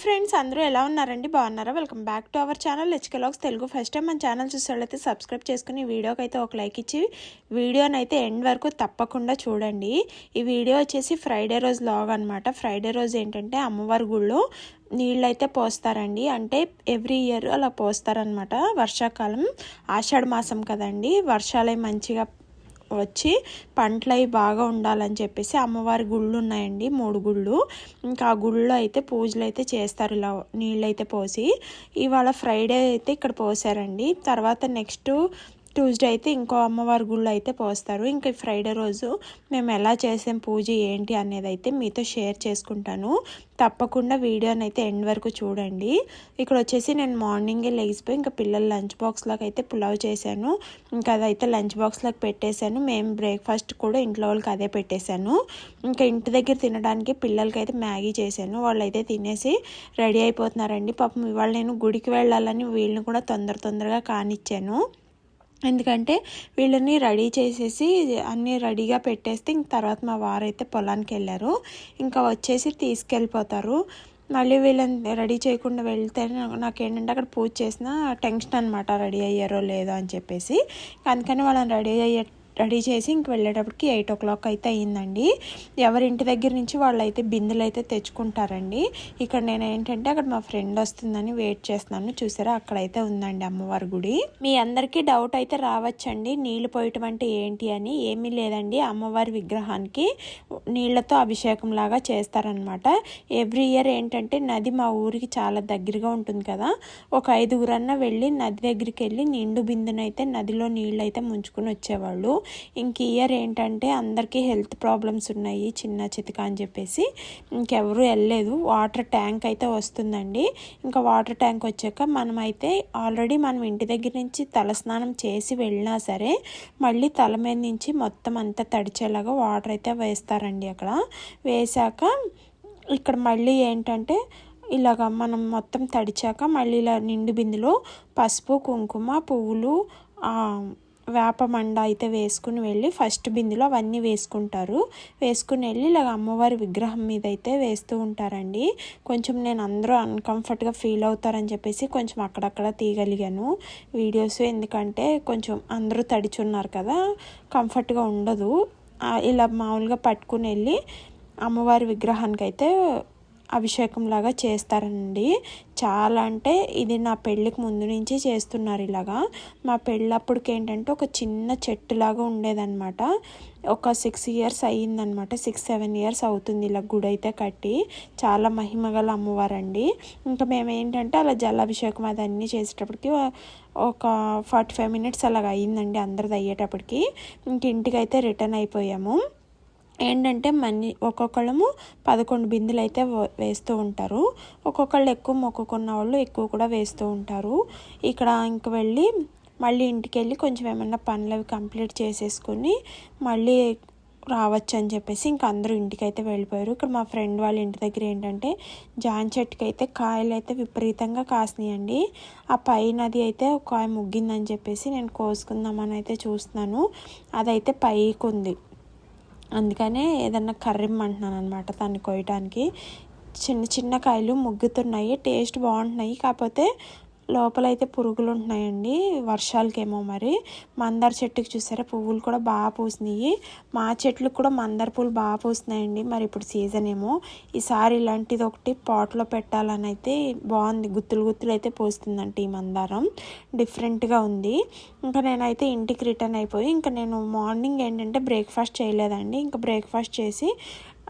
Friends, అందరూ ఎలా ఉన్నారండి? బాగున్నారా? Welcome back to our channel హెచ్కెలాగ్స్ తెలుగు. ఫస్ట్ టైం మన ఛానల్ చూసేవాళ్ళైతే సబ్స్క్రైబ్ చేసుకుని వీడియోకి అయితే ఒక లైక్ ఇచ్చి వీడియోని అయితే ఎండ్ వరకు తప్పకుండా చూడండి. ఈ వీడియో వచ్చేసి ఫ్రైడే రోజు లాగ్ అనమాట. ఫ్రైడే రోజు ఏంటంటే అమ్మవారి గుళ్ళో నీళ్ళు అయితే పోస్తారండి. అంటే ఎవ్రీ ఇయర్ అలా పోస్తారనమాట. వర్షాకాలం ఆషాఢ మాసం కదండి, వర్షాలు మంచిగా వచ్చి పంటలు అవి బాగా ఉండాలని చెప్పేసి అమ్మవారి గుళ్ళు ఉన్నాయండి, 3 గుళ్ళు. ఇంకా ఆ గుళ్ళో అయితే పూజలు అయితే చేస్తారు, ఇలా నీళ్ళు అయితే పోసి. ఇవాళ ఫ్రైడే అయితే ఇక్కడ పోసారండి. తర్వాత నెక్స్ట్ ట్యూస్డే అయితే ఇంకో అమ్మవారి గుళ్ళు అయితే పోస్తారు. ఇంకా ఫ్రైడే రోజు మేము ఎలా చేసాం పూజ ఏంటి అనేది అయితే మీతో షేర్ చేసుకుంటాను. తప్పకుండా వీడియోని అయితే ఎండ్ వరకు చూడండి. ఇక్కడ వచ్చేసి నేను మార్నింగే లేచిపోయి ఇంకా పిల్లల లంచ్ బాక్స్లోకి అయితే పులావ్ చేశాను. ఇంకా అదైతే లంచ్ బాక్స్లోకి పెట్టేశాను. మేము బ్రేక్ఫాస్ట్ కూడా ఇంట్లో వాళ్ళకి అదే పెట్టేశాను. ఇంకా ఇంటి దగ్గర తినడానికి పిల్లలకి అయితే మ్యాగీ చేశాను. వాళ్ళు అయితే తినేసి రెడీ అయిపోతున్నారండి. పాపం ఇవాళ నేను గుడికి వెళ్ళాలని వీళ్ళని కూడా తొందరగా కానిచ్చాను. ఎందుకంటే వీళ్ళని రెడీ చేసేసి అన్నీ రెడీగా పెట్టేస్తే ఇంక తర్వాత మా వారైతే పొలానికి వెళ్ళారు. ఇంకా వచ్చేసి తీసుకెళ్ళిపోతారు. మళ్ళీ వీళ్ళని రెడీ చేయకుండా వెళ్తే నాకేంటంటే అక్కడ పూజ చేసిన టెన్షన్ అనమాట, రెడీ అయ్యారో లేదో అని చెప్పేసి. అందుకని వాళ్ళని రెడీ చేసి ఇంక వెళ్ళేటప్పటికి 8 o'clock అయితే అయ్యిందండి. ఎవరింటి దగ్గర నుంచి వాళ్ళు అయితే బిందెలు అయితే తెచ్చుకుంటారండి. ఇక్కడ నేను ఏంటంటే అక్కడ మా ఫ్రెండ్ వస్తుందని వెయిట్ చేస్తున్నాను. చూసారా, అక్కడైతే ఉందండి అమ్మవారి గుడి. మీ అందరికీ డౌట్ అయితే రావచ్చండి, నీళ్ళు పోయటం అంటే ఏంటి అని. ఏమీ లేదండి, అమ్మవారి విగ్రహానికి నీళ్లతో అభిషేకం లాగా చేస్తారనమాట. ఎవ్రీ ఇయర్ ఏంటంటే నది మా ఊరికి చాలా దగ్గరగా ఉంటుంది కదా, ఒక 5గురన్నా వెళ్ళి నది దగ్గరికి వెళ్ళి నిండు బిందెనైతే నదిలో నీళ్ళు అయితే ముంచుకుని వచ్చేవాళ్ళు. ఇంక ఇయర్ ఏంటంటే అందరికీ హెల్త్ ప్రాబ్లమ్స్ ఉన్నాయి, చిన్న చితక అని చెప్పేసి ఇంకెవరూ వెళ్ళలేదు. వాటర్ ట్యాంక్ అయితే వస్తుందండి. ఇంకా వాటర్ ట్యాంక్ వచ్చాక మనమైతే ఆల్రెడీ మనం ఇంటి దగ్గర నుంచి తలస్నానం చేసి వెళ్ళినా సరే మళ్ళీ తల మీద నుంచి మొత్తం అంతా తడిచేలాగా వాటర్ అయితే వేస్తారండి. అక్కడ వేసాక ఇక్కడ మళ్ళీ ఏంటంటే ఇలాగ మనం మొత్తం తడిచాక మళ్ళీ ఇలా నిండు బిందులో పసుపు, కుంకుమ, పువ్వులు, వేపమండ అయితే వేసుకుని వెళ్ళి ఫస్ట్ బిందులో అవన్నీ వేసుకుంటారు. వేసుకుని వెళ్ళి ఇలాగ అమ్మవారి విగ్రహం మీద అయితే వేస్తూ ఉంటారండి. కొంచెం నేను అందరూ అన్కంఫర్ట్గా ఫీల్ అవుతారని చెప్పేసి కొంచెం అక్కడక్కడ తీయగలిగాను వీడియోస్. ఎందుకంటే కొంచెం అందరూ తడిచున్నారు కదా, కంఫర్ట్గా ఉండదు. ఇలా మామూలుగా పట్టుకుని వెళ్ళి అమ్మవారి విగ్రహానికి అయితే అభిషేకం లాగా చేస్తారండి. చాలా అంటే ఇది నా పెళ్ళికి ముందు నుంచి చేస్తున్నారు ఇలాగా. మా పెళ్ళప్పటికి ఏంటంటే ఒక చిన్న చెట్టులాగా ఉండేదన్నమాట. ఒక 6 years అయ్యిందనమాట, 6-7 years అవుతుంది ఇలా గుడి అయితే కట్టి. చాలా మహిమగల అమ్మవారండి. ఇంకా మేము ఏంటంటే అలా జలాభిషేకం అదన్నీ చేసేటప్పటికి ఒక 45 minutes అలాగ అయ్యిందండి అందరిది అయ్యేటప్పటికి. ఇంక ఇంటికైతే రిటర్న్ అయిపోయాము. ఏంటంటే ఒక్కొక్కళ్ళము 11 బిందెలు అయితే వేస్తూ ఉంటారు. ఒక్కొక్కళ్ళు ఎక్కువ మొక్కుకున్న వాళ్ళు ఎక్కువ కూడా వేస్తూ ఉంటారు. ఇక్కడ ఇంక వెళ్ళి మళ్ళీ ఇంటికి వెళ్ళి కొంచెం ఏమన్నా పనులు అవి కంప్లీట్ చేసేసుకుని మళ్ళీ రావచ్చు అని చెప్పేసి ఇంక అందరూ ఇంటికి అయితే వెళ్ళిపోయారు. ఇక్కడ మా ఫ్రెండ్ వాళ్ళ ఇంటి దగ్గర ఏంటంటే జామ చెట్టుకి అయితే కాయలు అయితే విపరీతంగా కాసినాయండి. ఆ పైన అది అయితే ఒక కాయ ముగ్గిందని చెప్పేసి నేను కోసుకుందామని అయితే చూస్తున్నాను. అదైతే పైకి ఉంది, అందుకనే ఏదన్నా కర్రిమ్మంటున్నాను అనమాట దాన్ని కోయటానికి. చిన్న కాయలు ముగ్గుతున్నాయి, టేస్ట్ బాగుంటున్నాయి. కాకపోతే లోపలైతే పురుగులు ఉంటున్నాయండి, వర్షాలకేమో మరి. మందార చెట్టుకి చూసారా పువ్వులు కూడా బాగా పూసినాయి. మా చెట్లకు కూడా మందార పూలు బాగా పూస్తున్నాయండి. మరి ఇప్పుడు సీజన్ ఏమో. ఈసారి ఇలాంటిది ఒకటి పాట్లో పెట్టాలని అయితే బాగుంది, గుత్తులు అయితే పూస్తుందంట ఈ మందారం. డిఫరెంట్గా ఉంది. ఇంకా నేనైతే ఇంటికి రిటర్న్ అయిపోయి ఇంకా నేను మార్నింగ్ ఏంటంటే బ్రేక్ఫాస్ట్ చేయలేదండి. ఇంకా బ్రేక్ఫాస్ట్ చేసి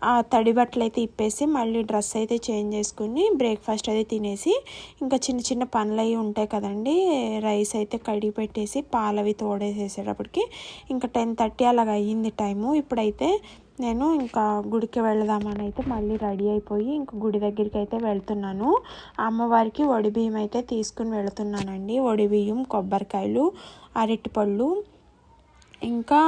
ఆ తడి బట్టలు అయితే ఇప్పేసి మళ్ళీ డ్రెస్ అయితే చేంజ్ చేసుకుని బ్రేక్ఫాస్ట్ అయితే తినేసి ఇంకా చిన్న పనులు అవి ఉంటాయి కదండి, రైస్ అయితే కడిగి పెట్టేసి పాలవి తోడేసేసేటప్పటికి ఇంకా 10:30 అలాగ అయ్యింది టైము. ఇప్పుడైతే నేను ఇంకా గుడికి వెళదామని అయితే మళ్ళీ రెడీ అయిపోయి ఇంకా గుడి దగ్గరికి అయితే వెళ్తున్నాను. అమ్మవారికి వడిబియ్యం అయితే తీసుకుని వెళుతున్నానండి. వడిబియ్యం, కొబ్బరికాయలు, అరటిపళ్ళు, ఇంకా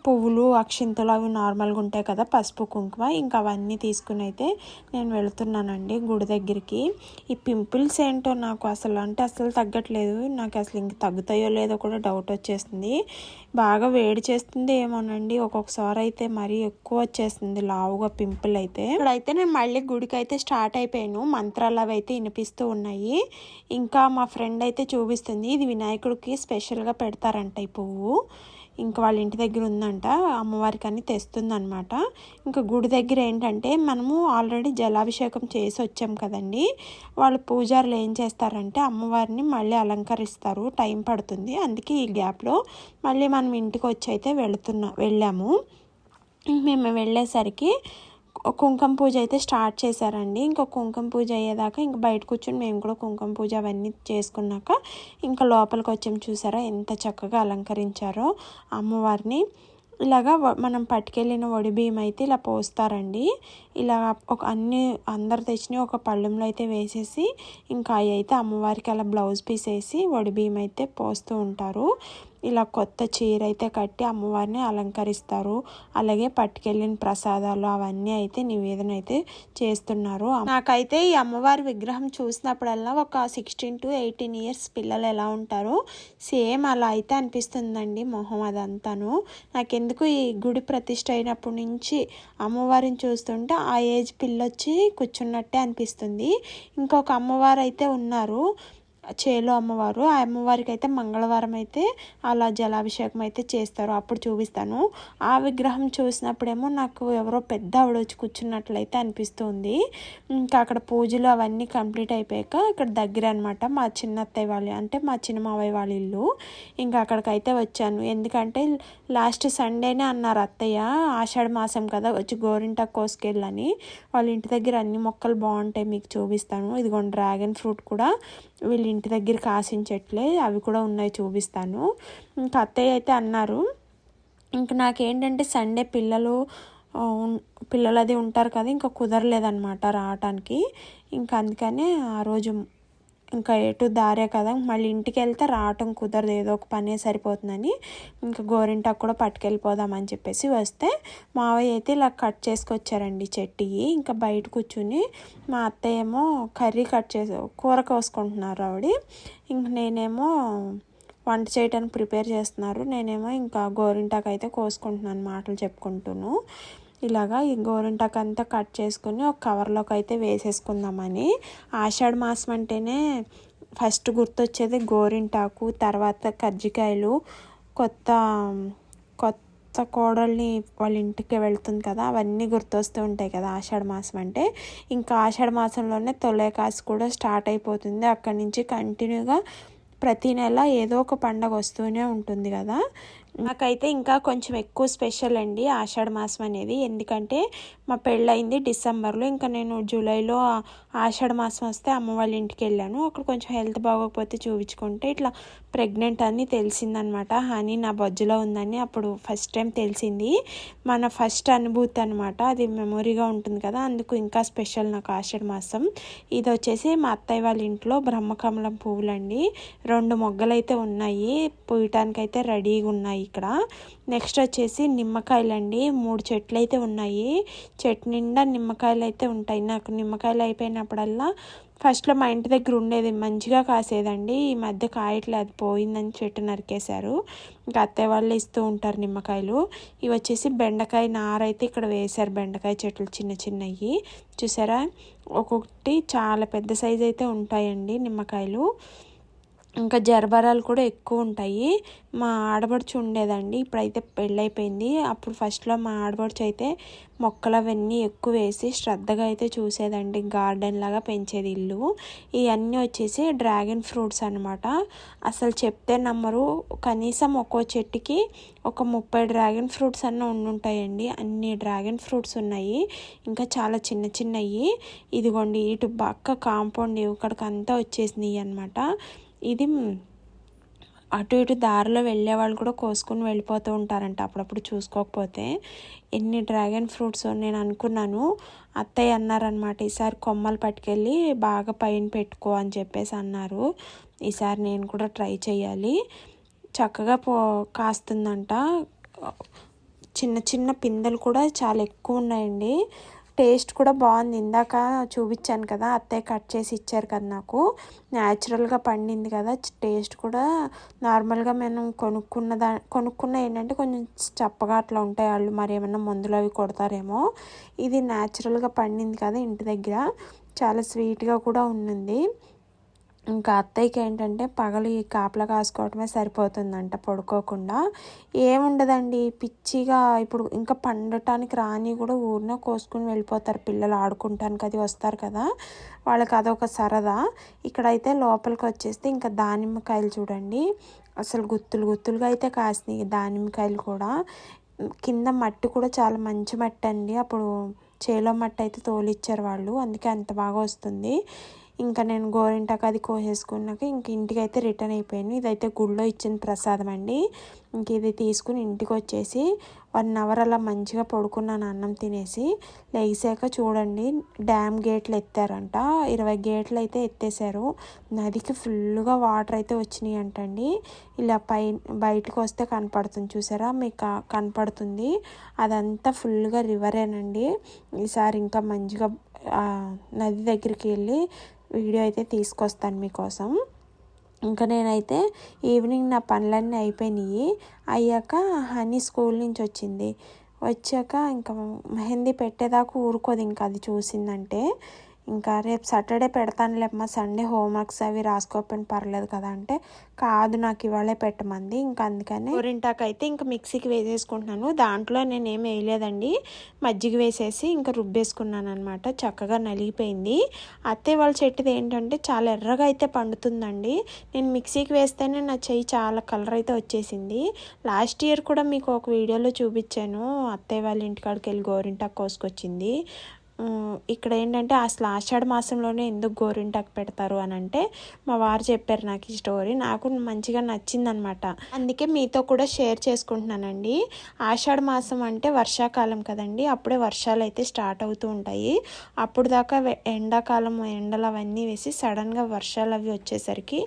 పువ్వులు అక్షింతలు అవి నార్మల్గా ఉంటాయి కదా, పసుపు కుంకుమ, ఇంకా అవన్నీ తీసుకుని అయితే నేను వెళుతున్నానండి గుడి దగ్గరికి. ఈ పింపుల్స్ ఏంటో నాకు అసలు తగ్గట్లేదు. నాకు అసలు ఇంక తగ్గుతాయో లేదో కూడా డౌట్ వచ్చేస్తుంది. బాగా వేడి చేస్తుంది ఏమోనండి, ఒక్కొక్కసారి అయితే మరీ ఎక్కువ వచ్చేస్తుంది లావుగా పింపుల్ అయితే. ఇప్పుడైతే నేను మళ్ళీ గుడికి అయితే స్టార్ట్ అయిపోయాను. మంత్రాలు అవి అయితే వినిపిస్తూ ఉన్నాయి. ఇంకా మా ఫ్రెండ్ అయితే చూపిస్తుంది, ఇది వినాయకుడికి స్పెషల్గా పెడతారంట ఈ పువ్వు. ఇంకా వాళ్ళ ఇంటి దగ్గర ఉందంట, అమ్మవారికి అని తెస్తుందనమాట. ఇంకా గుడి దగ్గర ఏంటంటే మనము ఆల్రెడీ జలాభిషేకం చేసి వచ్చాం కదండి, వాళ్ళు పూజారులు ఏం చేస్తారంటే అమ్మవారిని మళ్ళీ అలంకరిస్తారు, టైం పడుతుంది. అందుకే ఈ గ్యాప్లో మళ్ళీ మనం ఇంటికి వచ్చి అయితే వెళ్ళాము. మేము వెళ్ళేసరికి కుంకుమ పూజ అయితే స్టార్ట్ చేశారండి. ఇంకా కుంకుమ పూజ అయ్యేదాకా ఇంకా బయట కూర్చొని మేము కూడా కుంకుమ పూజ అవన్నీ చేసుకున్నాక ఇంకా లోపలికి వచ్చాము. చూసారా ఎంత చక్కగా అలంకరించారో అమ్మవారిని. ఇలాగా మనం పట్టుకెళ్ళిన వడి బియ్యం అయితే ఇలా పోస్తారండి. ఇలా అందరు తెచ్చిన ఒక పళ్ళెంలో అయితే వేసేసి ఇంకా అవి అయితే అమ్మవారికి అలా బ్లౌజ్ పీస్ వేసి వడి బియ్యం అయితే పోస్తూ ఉంటారు. ఇలా కొత్త చీర అయితే కట్టి అమ్మవారిని అలంకరిస్తారు. అలాగే పట్టుకెళ్ళిన ప్రసాదాలు అవన్నీ అయితే నివేదన అయితే చేస్తున్నారు. నాకైతే ఈ అమ్మవారి విగ్రహం చూసినప్పుడల్లా ఒక 16 to 18 years పిల్లలు ఎలా ఉంటారో సేమ్ అలా అయితే అనిపిస్తుందండి మొహం అదంతాను. నాకెందుకు ఈ గుడి ప్రతిష్ఠ అయినప్పటి నుంచి అమ్మవారిని చూస్తుంటే ఆ ఏజ్ పిల్లొచ్చి కూర్చున్నట్టే అనిపిస్తుంది. ఇంకొక అమ్మవారు అయితే ఉన్నారు, చేలో అమ్మవారు. ఆ అమ్మవారికి అయితే మంగళవారం అయితే అలా జలాభిషేకం అయితే చేస్తారు, అప్పుడు చూపిస్తాను. ఆ విగ్రహం చూసినప్పుడేమో నాకు ఎవరో పెద్ద ఆవిడ వచ్చి కూర్చున్నట్లయితే అనిపిస్తుంది. ఇంకా అక్కడ పూజలు అవన్నీ కంప్లీట్ అయిపోయాక ఇక్కడ దగ్గర అనమాట మా చిన్న అత్తయ్య వాళ్ళు, అంటే మా చిన్న మావయ్య వాళ్ళ ఇల్లు. ఇంకా అక్కడికైతే వచ్చాను, ఎందుకంటే లాస్ట్ సండేనే అన్నారు అత్తయ్య, ఆషాఢ మాసం కదా వచ్చి గోరింటాకు కోసుకెళ్ళని. వాళ్ళ ఇంటి దగ్గర అన్ని మొక్కలు బాగుంటాయి, మీకు చూపిస్తాను. ఇదిగోండి డ్రాగన్ ఫ్రూట్ కూడా వీళ్ళ ఇంటి దగ్గర కాసిన చెట్లే, అవి కూడా ఉన్నాయి, చూపిస్తాను. ఇంకా అత్తయ్య అయితే అన్నారు, ఇంకా నాకేంటంటే సండే పిల్లలు అది ఉంటారు కదా, ఇంకా కుదరలేదన్నమాట రావటానికి. ఇంకా అందుకనే ఆ రోజు ఇంకా ఎటు దారే కదా, మళ్ళీ ఇంటికి వెళ్తే రావటం కుదరదు, ఏదో ఒక పనే సరిపోతుందని ఇంకా గోరింటాకు కూడా పట్టుకెళ్ళిపోదామని చెప్పేసి వస్తే మావయ్య అయితే ఇలా కట్ చేసుకొచ్చారండి చెట్టుకి. ఇంకా బయట కూర్చుని మా అత్తయ్య ఏమో కర్రీ కూర కోసుకుంటున్నారు ఆవిడ, ఇంక నేనేమో వంట చేయడానికి ప్రిపేర్ చేస్తున్నారు. నేనేమో ఇంకా గోరింటాకు అయితే కోసుకుంటున్నాను మాటలు చెప్పుకుంటూను. ఇలాగా ఈ గోరింటాకు అంతా కట్ చేసుకుని ఒక కవర్లోకి అయితే వేసేసుకుందామని. ఆషాఢ మాసం అంటేనే ఫస్ట్ గుర్తొచ్చేది గోరింటాకు, తర్వాత కజ్జికాయలు, కొత్త కోడల్ని వాళ్ళ ఇంటికి వెళ్తుంది కదా, అవన్నీ గుర్తొస్తూ ఉంటాయి కదా ఆషాఢ మాసం అంటే. ఇంకా ఆషాఢ మాసంలోనే తొలేకాసు కూడా స్టార్ట్ అయిపోతుంది. అక్కడి నుంచి కంటిన్యూగా ప్రతి నెల ఏదో ఒక పండగ వస్తూనే ఉంటుంది కదా. నాకైతే ఇంకా కొంచెం ఎక్కువ స్పెషల్ అండి ఆషాఢ మాసం అనేది, ఎందుకంటే మా పెళ్ళయింది డిసెంబర్లో. ఇంకా నేను జూలైలో ఆషాఢ మాసం వస్తే అమ్మ వాళ్ళ ఇంటికి వెళ్ళాను. అక్కడ కొంచెం హెల్త్ బాగోకపోతే చూపించుకుంటే ఇట్లా ప్రెగ్నెంట్ అని తెలిసిందనమాట. హనీ నా బొజ్జులో ఉందని అప్పుడు ఫస్ట్ టైం తెలిసింది. మన ఫస్ట్ అనుభూతి అనమాట, అది మెమొరీగా ఉంటుంది కదా, అందుకు ఇంకా స్పెషల్ నాకు ఆషాఢ మాసం. ఇది వచ్చేసి మా అత్తయ్య వాళ్ళ ఇంట్లో బ్రహ్మకమలం పువ్వులండి, 2 మొగ్గలు అయితే ఉన్నాయి, పూయటానికి అయితే రెడీగా ఉన్నాయి ఇక్కడ. నెక్స్ట్ వచ్చేసి నిమ్మకాయలండి, 3 చెట్లు అయితే ఉన్నాయి, చెట్టు నిండా నిమ్మకాయలు అయితే ఉంటాయి. నాకు నిమ్మకాయలు అయిపోయినప్పుడల్లా ఫస్ట్లో మా ఇంటి దగ్గర ఉండేది మంచిగా కాసేదండి, ఈ మధ్య కాయట్లేదు, అది పోయిందని చెట్టు నరికేశారు. ఇంకా అత్తయ్య వాళ్ళు ఇస్తూ ఉంటారు నిమ్మకాయలు. ఇవి వచ్చేసి బెండకాయ నార అయితే ఇక్కడ వేశారు, బెండకాయ చెట్లు చిన్న చిన్నవి చూసారా, ఒక్కొక్కటి చాలా పెద్ద సైజు అయితే ఉంటాయండి నిమ్మకాయలు. ఇంకా జరబరాలు కూడా ఎక్కువ ఉంటాయి. మా ఆడబడుచు ఉండేదండి, ఇప్పుడైతే పెళ్ళైపోయింది. అప్పుడు ఫస్ట్లో మా ఆడబడుచు అయితే మొక్కలు అవన్నీ ఎక్కువ వేసి శ్రద్ధగా అయితే చూసేదండి, గార్డెన్ లాగా పెంచేది ఇల్లు. ఇవన్నీ వచ్చేసి డ్రాగన్ ఫ్రూట్స్ అనమాట. అసలు చెప్తే నమ్మరు, కనీసం ఒక్కో చెట్టుకి ఒక 30 డ్రాగన్ ఫ్రూట్స్ అన్న ఉండుంటాయండి, అన్ని డ్రాగన్ ఫ్రూట్స్ ఉన్నాయి. ఇంకా చాలా చిన్న చిన్నవి, ఇదిగోండి ఇటు పక్క కాంపౌండ్ ఇక్కడికి అంతా వచ్చేసినాయి అనమాట. ఇది అటు ఇటు దారిలో వెళ్ళే వాళ్ళు కూడా కోసుకుని వెళ్ళిపోతూ ఉంటారంట అప్పుడప్పుడు చూసుకోకపోతే. ఎన్ని డ్రాగన్ ఫ్రూట్స్ నేను అనుకున్నాను. అత్తయ్య అన్నారనమాట, ఈసారి కొమ్మలు పట్టుకెళ్ళి బాగా పైన పెట్టుకో అని చెప్పేసి అన్నారు. ఈసారి నేను కూడా ట్రై చేయాలి. చక్కగా కాస్తుందంట. చిన్న చిన్న పిందెలు కూడా చాలా ఎక్కువ ఉన్నాయండి. టేస్ట్ కూడా బాగుంది. ఇందాక చూపించాను కదా, అత్తయ్య కట్ చేసి ఇచ్చారు కదా నాకు. న్యాచురల్గా పండింది కదా, టేస్ట్ కూడా నార్మల్గా మనం కొనుక్కున్న ఏంటంటే కొంచెం చప్పగా అట్లా ఉంటాయి. వాళ్ళు మరి ఏమన్నా మందులు అవి కొడతారేమో. ఇది న్యాచురల్గా పండింది కదా ఇంటి దగ్గర, చాలా స్వీట్గా కూడా ఉంది. ఇంకా అత్తయ్యకి ఏంటంటే పగలు ఈ కాపలా కాసుకోవటమే సరిపోతుందంట, పడుకోకుండా. ఏముండదండి, పిచ్చిగా ఇప్పుడు ఇంకా పండటానికి రాని కూడా ఊరినే కోసుకుని వెళ్ళిపోతారు పిల్లలు, ఆడుకుంటానికి అది వస్తారు కదా, వాళ్ళకి అదొక సరదా. ఇక్కడైతే లోపలికి వచ్చేస్తే ఇంకా దానిమ్మకాయలు చూడండి, అసలు గుత్తులుగా అయితే కాసినాయి దానిమ్మకాయలు కూడా. కింద మట్టి కూడా చాలా మంచి మట్టి అండి, అప్పుడు చేలో మట్టి అయితే తోలిచ్చారు వాళ్ళు, అందుకే అంత బాగా వస్తుంది. ఇంకా నేను గోరింటాకు అది కోసేసుకున్నాక ఇంక ఇంటికి అయితే రిటర్న్ అయిపోయాను. ఇదైతే గుళ్ళో ఇచ్చిన ప్రసాదం అండి. ఇంక ఇది తీసుకుని ఇంటికి వచ్చేసి 1 అవర్ అలా మంచిగా పడుకున్నాను అన్నం తినేసి. లేచాక చూడండి డ్యామ్ గేట్లు ఎత్తారంట, 20 గేట్లు అయితే ఎత్తేసారు. నదికి ఫుల్గా వాటర్ అయితే వచ్చినాయి అంటండి. ఇలా బయటకు వస్తే కనపడుతుంది చూసారా, మీకు కనపడుతుంది, అదంతా ఫుల్గా రివరేనండి. ఈసారి ఇంకా మంచిగా నది దగ్గరికి వెళ్ళి వీడియో అయితే తీసుకొస్తాను మీకోసం. ఇంకా నేనైతే ఈవినింగ్ నా పనులన్నీ అయిపోయినాయి. అయ్యాక హనీ స్కూల్ నుంచి వచ్చాక ఇంకా మెహందీ పెట్టేదాకా ఊరుకోదు, ఇంకా అది చూసిందంటే. ఇంకా రేపు సాటర్డే పెడతానులేమ్మా, సండే హోంవర్క్స్ అవి రాసుకోకపోయినా పర్లేదు కదా అంటే, కాదు నాకు ఇవాళే పెట్టమంది. ఇంకా అందుకని గోరింటాకు అయితే ఇంకా మిక్సీకి వేసేసుకుంటున్నాను. దాంట్లో నేను ఏం వేయలేదండి, మజ్జిగ వేసేసి ఇంకా రుబ్బేసుకున్నాను అనమాట. చక్కగా నలిగిపోయింది. అత్తయ్య వాళ్ళ చెట్టుది ఏంటంటే చాలా ఎర్రగా అయితే పండుతుందండి. నేను మిక్సీకి వేస్తేనే నా చెయ్యి చాలా కలర్ అయితే వచ్చేసింది. లాస్ట్ ఇయర్ కూడా మీకు ఒక వీడియోలో చూపించాను, అత్తయ్య వాళ్ళ ఇంటికాడికి వెళ్ళి గోరింటాకు కోసుకొచ్చింది. ఇక్కడ ఏంటంటే అసలు ఆషాఢ మాసంలోనే ఎందుకు గోరింటాకు పెడతారు అని అంటే మా వారు చెప్పారు నాకు ఈ స్టోరీ. నాకు మంచిగా నచ్చిందనమాట, అందుకే మీతో కూడా షేర్ చేసుకుంటున్నానండి. ఆషాఢ మాసం అంటే వర్షాకాలం కదండి, అప్పుడే వర్షాలు అయితే స్టార్ట్ అవుతూ ఉంటాయి. అప్పుడు దాకా ఎండాకాలం ఎండలు అవన్నీ వేసి సడన్గా వర్షాలు అవి వచ్చేసరికి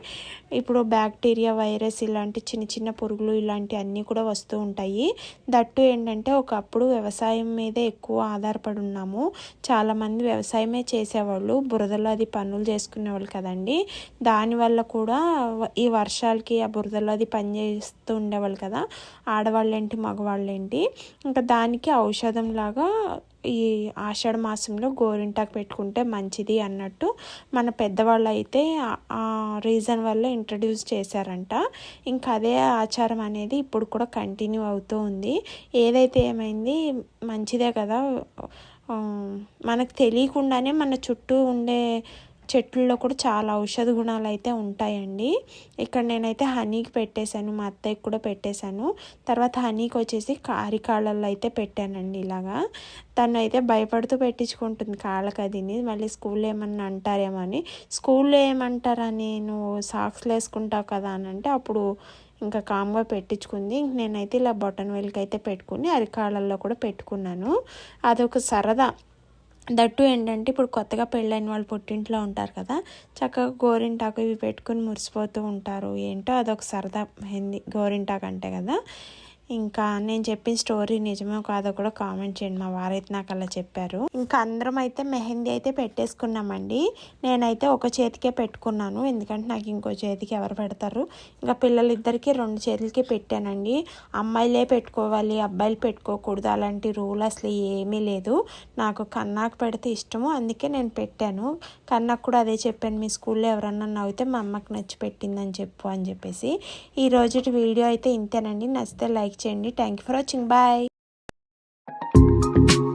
ఇప్పుడు బ్యాక్టీరియా, వైరస్ ఇలాంటి చిన్న చిన్న పురుగులు ఇలాంటి అన్నీ కూడా వస్తూ ఉంటాయి. దట్టు ఏంటంటే ఒకప్పుడు వ్యవసాయం మీదే ఎక్కువ ఆధారపడి ఉన్నాము. చాలామంది వ్యవసాయమే చేసేవాళ్ళు, బురదలో అది పనులు చేసుకునేవాళ్ళు కదండి. దానివల్ల కూడా ఈ వర్షాలకి ఆ బురదలో అది పని చేస్తూ ఉండేవాళ్ళు కదా, ఆడవాళ్ళేంటి మగవాళ్ళేంటి. ఇంకా దానికి ఔషధం లాగా ఈ ఆషాఢ మాసంలో గోరింటాకు పెట్టుకుంటే మంచిది అన్నట్టు మన పెద్దవాళ్ళు అయితే ఆ రీజన్ వల్ల ఇంట్రడ్యూస్ చేశారంట. ఇంకా అదే ఆచారం అనేది ఇప్పుడు కూడా కంటిన్యూ అవుతూ ఉంది. ఏదైతే ఏమైంది మంచిదే కదా, మనకు తెలియకుండానే మన చుట్టూ ఉండే చెట్లలో కూడా చాలా ఔషధ గుణాలు అయితే ఉంటాయండి. ఇక్కడ నేనైతే హనీకి పెట్టేశాను, మా అత్తయ్యకి కూడా పెట్టేశాను. తర్వాత హనీకి వచ్చేసి కాళ్ళల్లో అయితే పెట్టానండి. ఇలాగా తను అయితే భయపడుతూ పెట్టించుకుంటుంది కాళ్ళకి అదిని, మళ్ళీ స్కూల్లో ఏమన్నా అంటారేమో అని. స్కూల్లో ఏమంటారా, నేను సాక్స్లు వేసుకుంటావు కదా అని అంటే అప్పుడు ఇంకా కామ్గా పెట్టించుకుంది. నేనైతే ఇలా బొటన్ వేలుకి అయితే పెట్టుకుని అరికాళ్ళల్లో కూడా పెట్టుకున్నాను. అదొక సరదా. దట్టు ఏంటంటే ఇప్పుడు కొత్తగా పెళ్ళైన వాళ్ళు పుట్టింట్లో ఉంటారు కదా, చక్కగా గోరింటాకు ఇవి పెట్టుకుని మురిసిపోతూ ఉంటారు. ఏంటో అదొక సరదా మెహందీ, గోరింటాకు అంటే కదా. ఇంకా నేను చెప్పిన స్టోరీ నిజమో కాదో కూడా కామెంట్ చేయండి, మా వారైతే నాకు అలా చెప్పారు. ఇంకా అందరం అయితే మెహందీ అయితే పెట్టేసుకున్నామండి. నేనైతే ఒక చేతికే పెట్టుకున్నాను, ఎందుకంటే నాకు ఇంకో చేతికి ఎవరు పెడతారు. ఇంకా పిల్లలిద్దరికి 2 చేతులకి పెట్టానండి. అమ్మాయిలే పెట్టుకోవాలి, అబ్బాయిలు పెట్టుకోకూడదు అలాంటి రూల్ అసలు ఏమీ లేదు. నాకు కన్నాకు పెడితే ఇష్టము, అందుకే నేను పెట్టాను. కన్నాకు కూడా అదే చెప్పాను, మీ స్కూల్లో ఎవరన్నా నవ్వితే మా అమ్మకి నచ్చి పెట్టిందని చెప్పు అని చెప్పేసి. ఈ రోజు వీడియో అయితే ఇంతేనండి, నచ్చితే లైక్ చేయండి. Thank you for watching, bye.